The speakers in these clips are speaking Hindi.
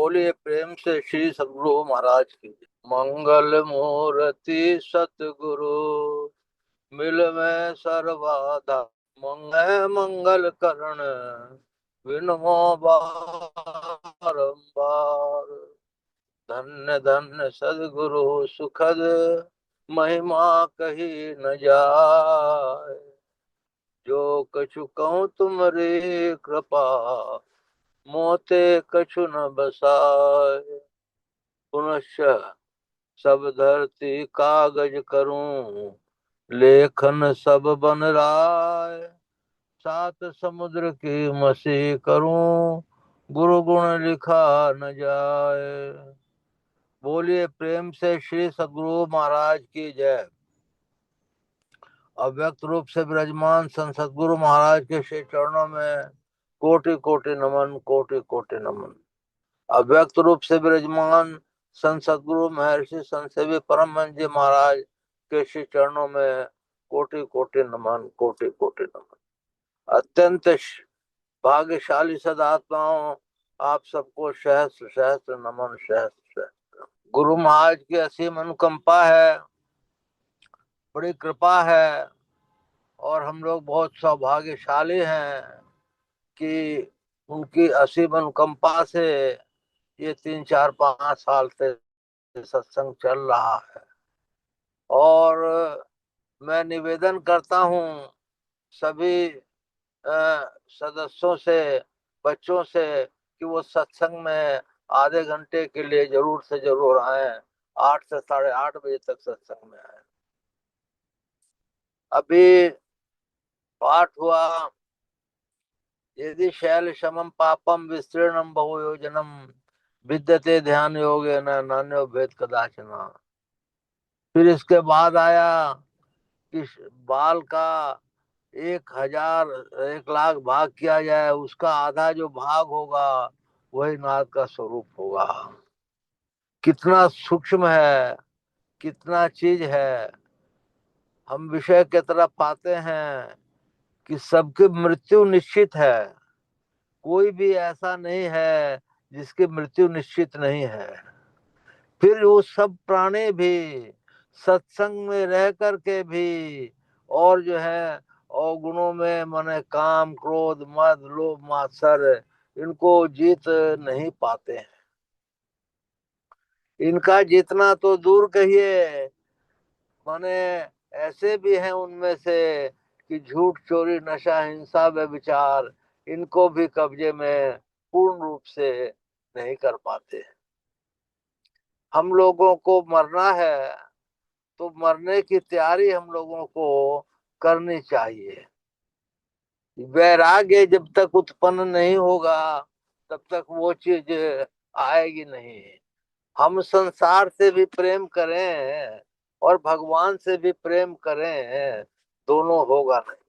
बोलिए प्रेम से श्री सद्गुरु महाराज की जय। मंगल मूर्ति सतगुरु मिल में सर्वाधा मंगल करण विनमो बारंबार। धन्य धन्य सद्गुरु सुखद महिमा कही न जाय। जो कछु कहूँ तुमरी कृपा मोते कछु न बसाए। पुनश्च सब धरती कागज करूं लेखन सब बन राय। सात समुद्र की मसी करूं गुरु गुण लिखा न जाए। बोलिए प्रेम से श्री सद्गुरु महाराज की जय। अव्यक्त रूप से विराजमान संत सद्गुरु महाराज के श्री चरणों में कोटि कोटि नमन, कोटि कोटि नमन। अव्यक्त रूप से विराजमान संत सद्गुरु महर्षि संत सेवी परम हंस जी महाराज के श्री चरणों में कोटि कोटि नमन, कोटि कोटि नमन। अत्यंत भाग्यशाली सदात्माओं, आप सबको सहस्त्र सहस्त्र नमन, सहस्त्र सहस्त्र। गुरु महाराज की असीम अनुकंपा है, बड़ी कृपा है और हम लोग बहुत सौभाग्यशाली हैं कि उनकी असीम अनुकंपा से ये 3 4 5 साल से सत्संग चल रहा है। और मैं निवेदन करता हूँ सभी सदस्यों से, बच्चों से कि वो सत्संग में आधे घंटे के लिए जरूर से जरूर आए। 8 से 8:30 बजे तक सत्संग में आए। अभी पाठ हुआ, यदि शैल समम पापम विस्तीर्णम बहुयोजनम विद्यते ध्यान योगेन नान्यो भेद कदाचन। फिर इसके बाद आया कि बाल का 1,000 1 लाख भाग किया जाए, उसका आधा जो भाग होगा वही नाद का स्वरूप होगा। कितना सूक्ष्म है, कितना चीज है। हम विषय की तरफ आते हैं कि सबकी मृत्यु निश्चित है। कोई भी ऐसा नहीं है जिसकी मृत्यु निश्चित नहीं है। फिर वो सब प्राणी भी सत्संग में रह करके भी और जो है और गुणों में माने काम क्रोध मद लोभ मात्सर्य इनको जीत नहीं पाते हैं। इनका जितना तो दूर कहिए, माने ऐसे भी हैं उनमें से कि झूठ चोरी नशा हिंसा व्यभिचार इनको भी कब्जे में पूर्ण रूप से नहीं कर पाते। हम लोगों को मरना है तो मरने की तैयारी हम लोगों को करनी चाहिए। वैराग्य जब तक उत्पन्न नहीं होगा तब तक वो चीज आएगी नहीं। हम संसार से भी प्रेम करें और भगवान से भी प्रेम करें, दोनों होगा नहीं।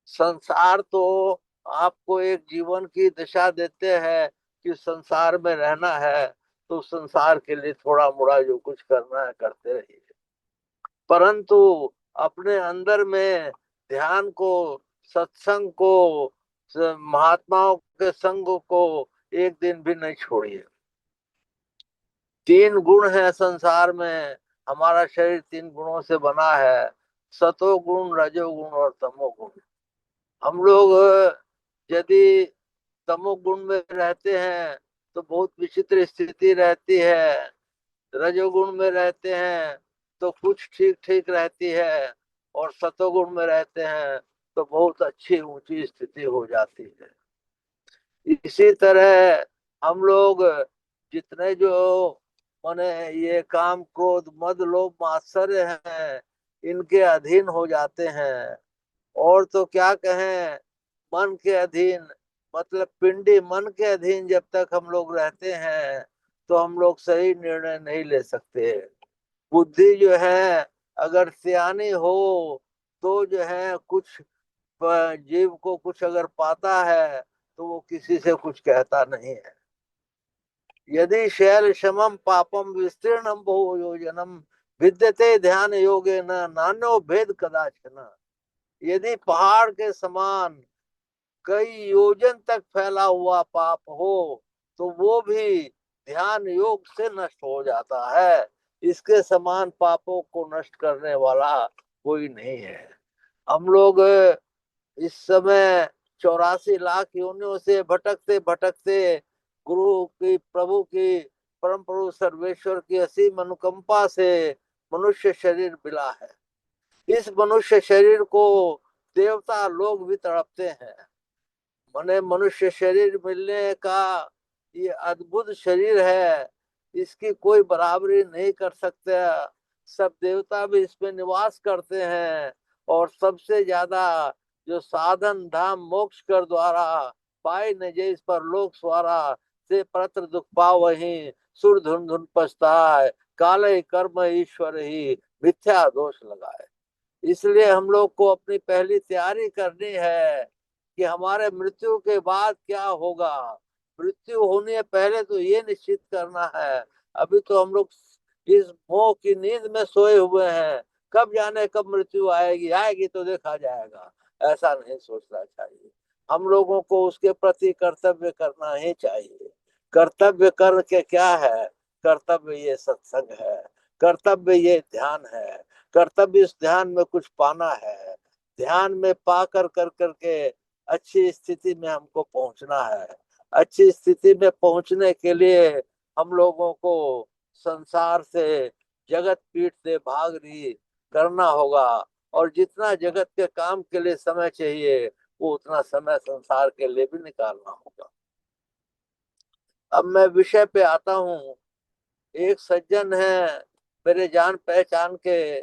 संसार तो आपको एक जीवन की दिशा देते हैं कि संसार में रहना है तो संसार के लिए थोड़ा मोड़ा जो कुछ करना है करते रहिए, परंतु अपने अंदर में ध्यान को, सत्संग को, महात्माओं के संग को एक दिन भी नहीं छोड़िए। 3 गुण है संसार में। हमारा शरीर 3 गुणों से बना है, सतोगुण रजोगुण और तमोगुण। हम लोग यदि तमोगुण में रहते हैं तो बहुत विचित्र स्थिति रहती है। रजोगुण में रहते हैं तो कुछ ठीक ठीक रहती है और सतोगुण में रहते हैं तो बहुत अच्छी ऊंची स्थिति हो जाती है। इसी तरह हम लोग जितने जो माने ये काम क्रोध मद लोभ मात्सर्य हैं इनके अधीन हो जाते हैं। और तो क्या कहें, मन के अधीन मतलब पिंडी मन के अधीन जब तक हम लोग रहते हैं तो हम लोग सही निर्णय नहीं ले सकते। बुद्धि जो है अगर सियानी हो तो जो है कुछ जीव को कुछ अगर पाता है तो वो किसी से कुछ कहता नहीं है। यदि शैल समम पापम विस्तीर्णम बहुयोजनम विद्यते ध्यान योगे न नान्यो भेद कदाचन। यदि पहाड़ के समान कई योजन तक फैला हुआ पाप हो तो वो भी ध्यान योग से नष्ट हो जाता है। इसके समान पापों को नष्ट करने वाला कोई नहीं है। हम लोग इस समय 84 लाख योनियों से भटकते भटकते गुरु की, प्रभु की, परम प्रभु सर्वेश्वर की असीम अनुकंपा से मनुष्य शरीर मिला है। इस मनुष्य शरीर को देवता लोग भी तड़पते हैं। मने मनुष्य शरीर मिलने का ये अद्भुत शरीर है, इसकी कोई बराबरी नहीं कर सकते। सब देवता भी इसमें निवास करते हैं। और सबसे ज्यादा जो साधन धाम मोक्ष कर द्वारा पाए न जे इस पर लोक स्वारा से परत्र दुख पाव वही सुर धुन धुन पछताए काले कर्म ईश्वर ही मिथ्या दोष लगाए। इसलिए हम लोग को अपनी पहली तैयारी करनी है कि हमारे मृत्यु के बाद क्या होगा। मृत्यु होने पहले तो ये निश्चित करना है। अभी तो हम लोग इस मोह की नींद में सोए हुए हैं। कब जाने कब मृत्यु आएगी, आएगी तो देखा जाएगा, ऐसा नहीं सोचना चाहिए। हम लोगों को उसके प्रति कर्तव्य करना ही चाहिए। कर्तव्य करके क्या है? कर्तव्य ये सत्संग है, कर्तव्य ये ध्यान है, कर्तव्य इस ध्यान में कुछ पाना है। ध्यान में पा कर कर करके अच्छी स्थिति में हमको पहुंचना है। अच्छी स्थिति में पहुंचने के लिए हम लोगों को संसार से, जगत पीठ से भाग रही करना होगा। और जितना जगत के काम के लिए समय चाहिए वो उतना समय संसार के लिए भी निकालना होगा। अब मैं विषय पे आता हूँ। एक सज्जन है मेरे जान पहचान के।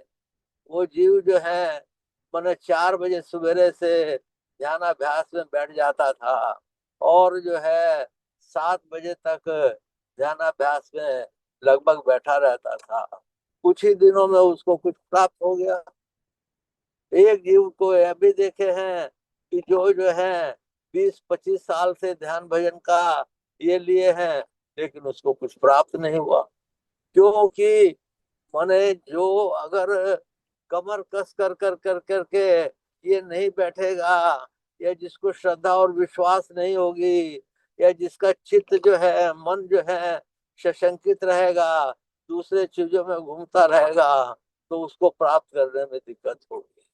वो जीव जो है मैंने 4 बजे सवेरे से ध्यानाभ्यास में बैठ जाता था और जो है 7 बजे तक ध्यानाभ्यास में लगभग बैठा रहता था। कुछ ही दिनों में उसको कुछ प्राप्त हो गया। एक जीव को यह भी देखे हैं कि जो जो है 20-25 साल से ध्यान भजन का ये लिए हैं, लेकिन उसको कुछ प्राप्त नहीं हुआ। क्योंकि माने जो अगर कमर कस कर कर कर करके ये नहीं बैठेगा, या जिसको श्रद्धा और विश्वास नहीं होगी, या जिसका चित्त जो है, मन जो है सशंकित रहेगा, दूसरे चीजों में घूमता रहेगा, तो उसको प्राप्त करने में दिक्कत होगी।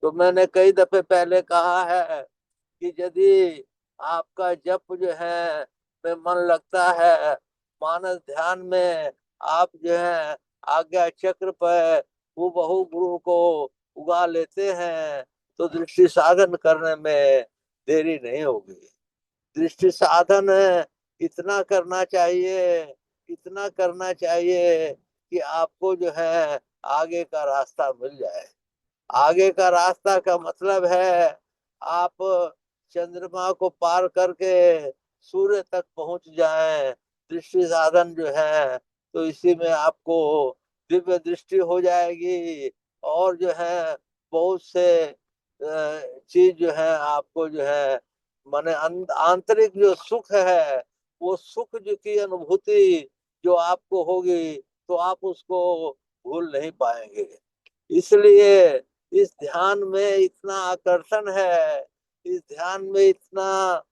तो मैंने कई दफे पहले कहा है कि यदि आपका जप जो है में मन लगता है, मानस ध्यान में आप जो है आज्ञा चक्र पर वो बहु गुरु को उगा लेते हैं, तो दृष्टि साधन करने में देरी नहीं होगी। दृष्टि साधन इतना करना चाहिए, इतना करना चाहिए कि आपको जो है आगे का रास्ता मिल जाए। आगे का रास्ता का मतलब है आप चंद्रमा को पार करके सूर्य तक पहुंच जाएं। दृष्टि साधन जो है तो इसी में आपको दिव्य दृष्टि हो जाएगी। और जो है बहुत से चीज जो है आपको जो है माने आंतरिक जो सुख है, वो सुख जो की अनुभूति जो आपको होगी, तो आप उसको भूल नहीं पाएंगे। इसलिए इस ध्यान में इतना आकर्षण है, इस ध्यान में इतना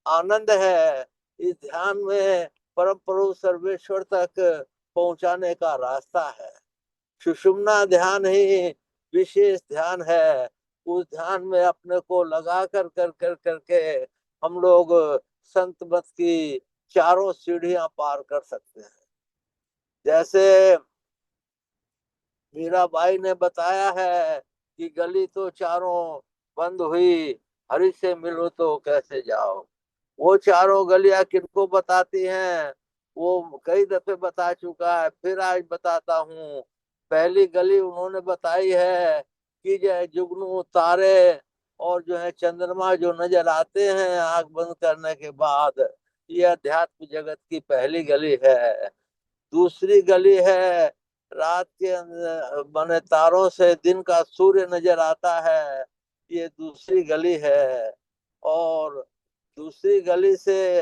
आनंद है, इस ध्यान में परम प्रभु सर्वेश्वर तक पहुंचाने का रास्ता है। सुषुम्ना ध्यान ही विशेष ध्यान है। उस ध्यान में अपने को लगा कर कर कर करके हम लोग संत मत की चारों सीढ़ियां पार कर सकते हैं। जैसे मीराबाई ने बताया है कि गली तो चारों बंद हुई, हरि से मिलो तो कैसे जाओ। वो चारों गलियां किनको बताती हैं वो कई दफे बता चुका है, फिर आज बताता हूँ। पहली गली उन्होंने बताई है कि जो है जुगनू तारे और जो है चंद्रमा जो नजर आते हैं आंख बंद करने के बाद, ये अध्यात्म जगत की पहली गली है। दूसरी गली है रात के बने तारों से दिन का सूर्य नजर आता है, ये दूसरी गली है। और दूसरी गली से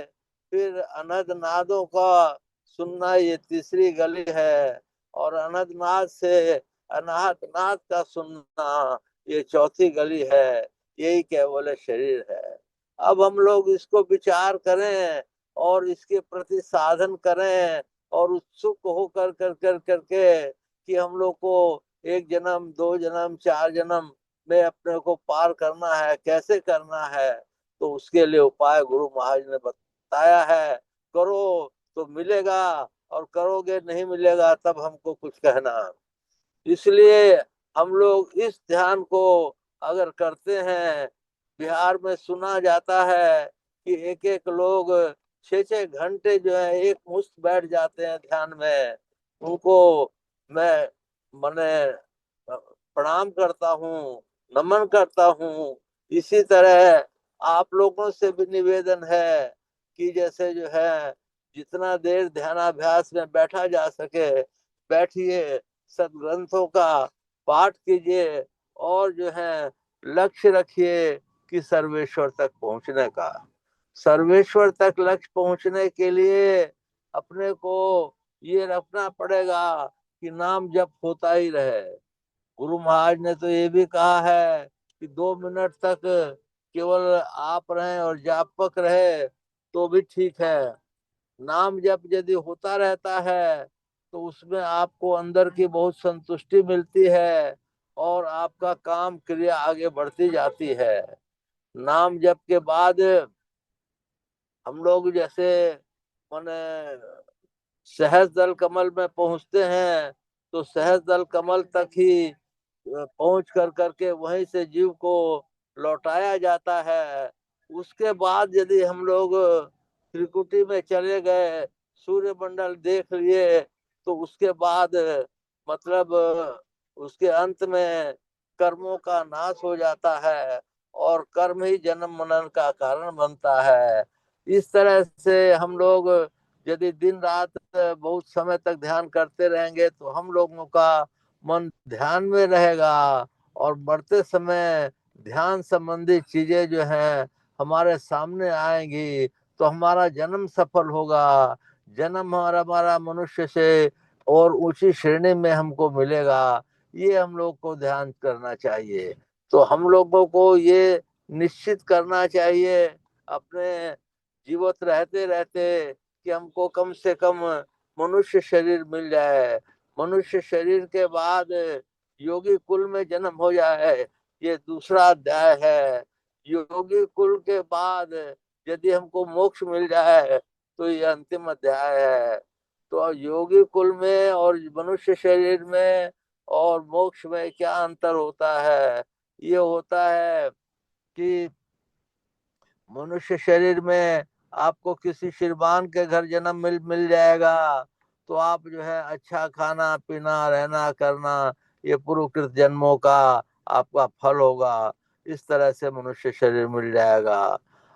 फिर अनंत नादों का सुनना, ये तीसरी गली है। और अनंत नाद से अनाहत नाद का सुनना, ये चौथी गली है। यही केवल शरीर है। अब हम लोग इसको विचार करें और इसके प्रति साधन करें और उत्सुक हो करके कि हम लोग को एक जन्म, दो जन्म, चार जन्म में अपने को पार करना है, कैसे करना है, तो उसके लिए उपाय गुरु महाराज ने बताया है। करो तो मिलेगा, और करोगे नहीं मिलेगा तब हमको कुछ कहना। इसलिए हम लोग इस ध्यान को अगर करते हैं, बिहार में सुना जाता है कि एक एक लोग 6 6 घंटे जो है एक मुश्त बैठ जाते हैं ध्यान में। उनको मैं मने प्रणाम करता हूँ, नमन करता हूँ। इसी तरह आप लोगों से भी निवेदन है कि जैसे जो है जितना देर ध्यानाभ्यास में बैठा जा सके बैठिए, सदग्रंथों का पाठ कीजिए, और जो है लक्ष्य रखिए कि सर्वेश्वर तक पहुंचने का। सर्वेश्वर तक लक्ष्य पहुंचने के लिए अपने को ये रखना पड़ेगा कि नाम जप होता ही रहे। गुरु महाराज ने तो ये भी कहा है कि 2 मिनट तक केवल आप रहें और जापक रहे तो भी ठीक है। नाम जप यदि होता रहता है तो उसमें आपको अंदर की बहुत संतुष्टि मिलती है और आपका काम क्रिया आगे बढ़ती जाती है। नाम जप के बाद हम लोग जैसे माने सहज दल कमल में पहुंचते हैं, तो सहज दल कमल तक ही पहुंच करके वहीं से जीव को लौटाया जाता है। उसके बाद यदि हम लोग त्रिकुटी में चले गए, सूर्य मंडल देख लिए, तो उसके बाद मतलब उसके अंत में कर्मों का नाश हो जाता है और कर्म ही जन्म मरण का कारण बनता है। इस तरह से हम लोग यदि दिन रात बहुत समय तक ध्यान करते रहेंगे तो हम लोगों का मन ध्यान में रहेगा, और बढ़ते समय ध्यान संबंधी चीजें जो हैं हमारे सामने आएंगी, तो हमारा जन्म सफल होगा। जन्म हमारा हमारा मनुष्य से और ऊंची श्रेणी में हमको मिलेगा। ये हम लोग को ध्यान करना चाहिए। तो हम लोगों को ये निश्चित करना चाहिए अपने जीवित रहते रहते कि हमको कम से कम मनुष्य शरीर मिल जाए। मनुष्य शरीर के बाद योगी कुल में जन्म हो जाए, ये दूसरा अध्याय है। योगी कुल के बाद यदि हमको मोक्ष मिल जाए तो ये अंतिम अध्याय है। तो योगी कुल में और मनुष्य शरीर में और मोक्ष में क्या अंतर होता है? ये होता है कि मनुष्य शरीर में आपको किसी श्रीमान के घर जन्म मिल मिल जाएगा, तो आप जो है अच्छा खाना पीना रहना करना, ये पूर्वकृत जन्मों का आपका फल होगा। इस तरह से मनुष्य शरीर मिल जाएगा।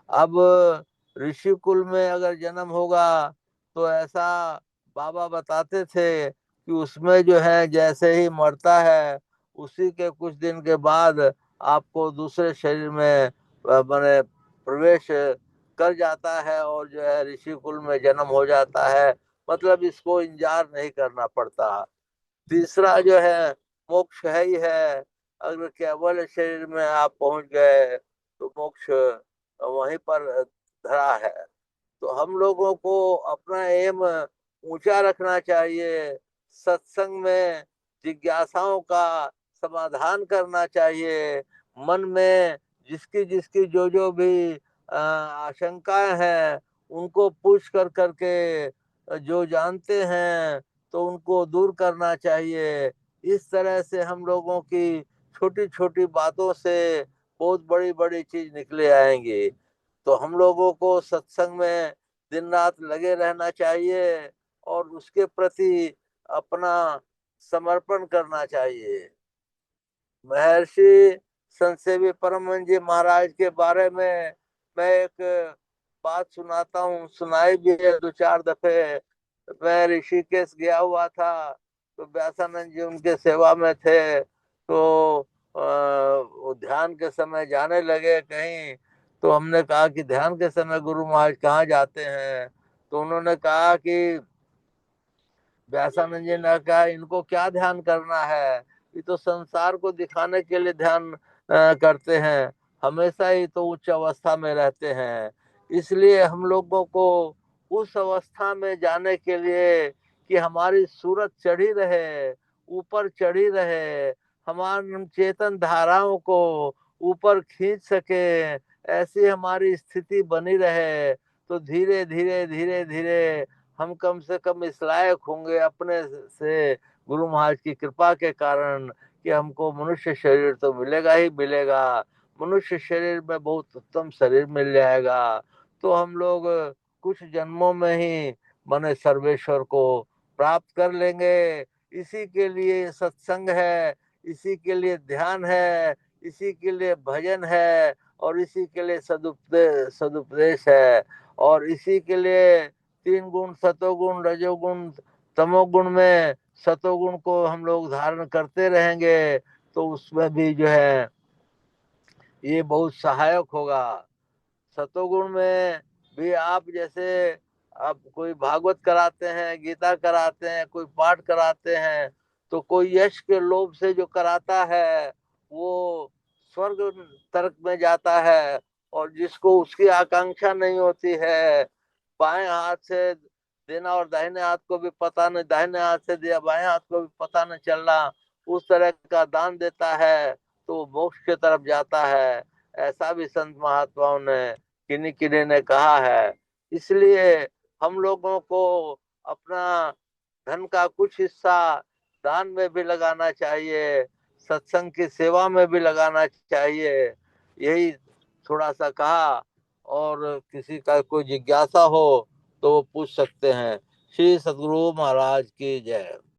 अब ऋषि कुल में अगर जन्म होगा तो ऐसा बाबा बताते थे कि उसमें जो है जैसे ही मरता है उसी के कुछ दिन के बाद आपको दूसरे शरीर में माने प्रवेश कर जाता है और जो है ऋषि कुल में जन्म हो जाता है। मतलब इसको इंतजार नहीं करना पड़ता। तीसरा जो है मोक्ष है ही है। अगर केवल शरीर में आप पहुंच गए तो मोक्ष वहीं पर धरा है। तो हम लोगों को अपना एम ऊंचा रखना चाहिए। सत्संग में जिज्ञासाओं का समाधान करना चाहिए। मन में जिसकी जिसकी जो भी आशंकाएं हैं उनको पूछ करके जो जानते हैं तो उनको दूर करना चाहिए। इस तरह से हम लोगों की छोटी छोटी बातों से बहुत बड़ी बड़ी चीज निकले आएंगी। तो हम लोगों को सत्संग में दिन रात लगे रहना चाहिए और उसके प्रति अपना समर्पण करना चाहिए। महर्षि संतसेवी परमहंस जी महाराज के बारे में मैं एक बात सुनाता हूँ, सुनाई भी है 2 4 दफे। मैं ऋषिकेश गया हुआ था तो व्यासानंद जी उनके सेवा में थे। तो वो ध्यान के समय जाने लगे कहीं, तो हमने कहा कि ध्यान के समय गुरु महाराज कहाँ जाते हैं? तो उन्होंने कहा कि व्यासानंद जी ने कहा इनको क्या ध्यान करना है, ये तो संसार को दिखाने के लिए ध्यान करते हैं, हमेशा ही तो उच्च अवस्था में रहते हैं। इसलिए हम लोगों को उस अवस्था में जाने के लिए कि हमारी सूरत चढ़ी रहे, ऊपर चढ़ी रहे, हमारी चेतन धाराओं को ऊपर खींच सके, ऐसी हमारी स्थिति बनी रहे, तो धीरे धीरे धीरे धीरे हम कम से कम इस लायक होंगे अपने से, गुरु महाराज की कृपा के कारण, कि हमको मनुष्य शरीर तो मिलेगा ही मिलेगा। मनुष्य शरीर में बहुत उत्तम शरीर मिल जाएगा, तो हम लोग कुछ जन्मों में ही माने सर्वेश्वर को प्राप्त कर लेंगे। इसी के लिए सत्संग है, इसी के लिए ध्यान है, इसी के लिए भजन है, और इसी के लिए सदुपदेश है, और इसी के लिए तीन गुण सतोगुण रजोगुण तमोगुण में सतोगुण को हम लोग धारण करते रहेंगे, तो उसमें भी जो है ये बहुत सहायक होगा। सतोगुण में भी आप जैसे आप कोई भागवत कराते हैं, गीता कराते हैं, कोई पाठ कराते हैं, तो कोई यश के लोभ से जो कराता है वो स्वर्ग तर्क में जाता है, और जिसको उसकी आकांक्षा नहीं होती है, बाएं हाथ से देना और दाहिने हाथ को भी पता नहीं, दाहिने हाथ से दिया बाएं हाथ को भी पता नहीं चल रहा, उस तरह का दान देता है तो वो मोक्ष की तरफ जाता है। ऐसा भी संत महात्माओं ने किन्हीं किन्हीं ने कहा है। इसलिए हम लोगों को अपना धन का कुछ हिस्सा दान में भी लगाना चाहिए, सत्संग की सेवा में भी लगाना चाहिए। यही थोड़ा सा कहा, और किसी का कोई जिज्ञासा हो तो वो पूछ सकते हैं। श्री सद्गुरु महाराज की जय।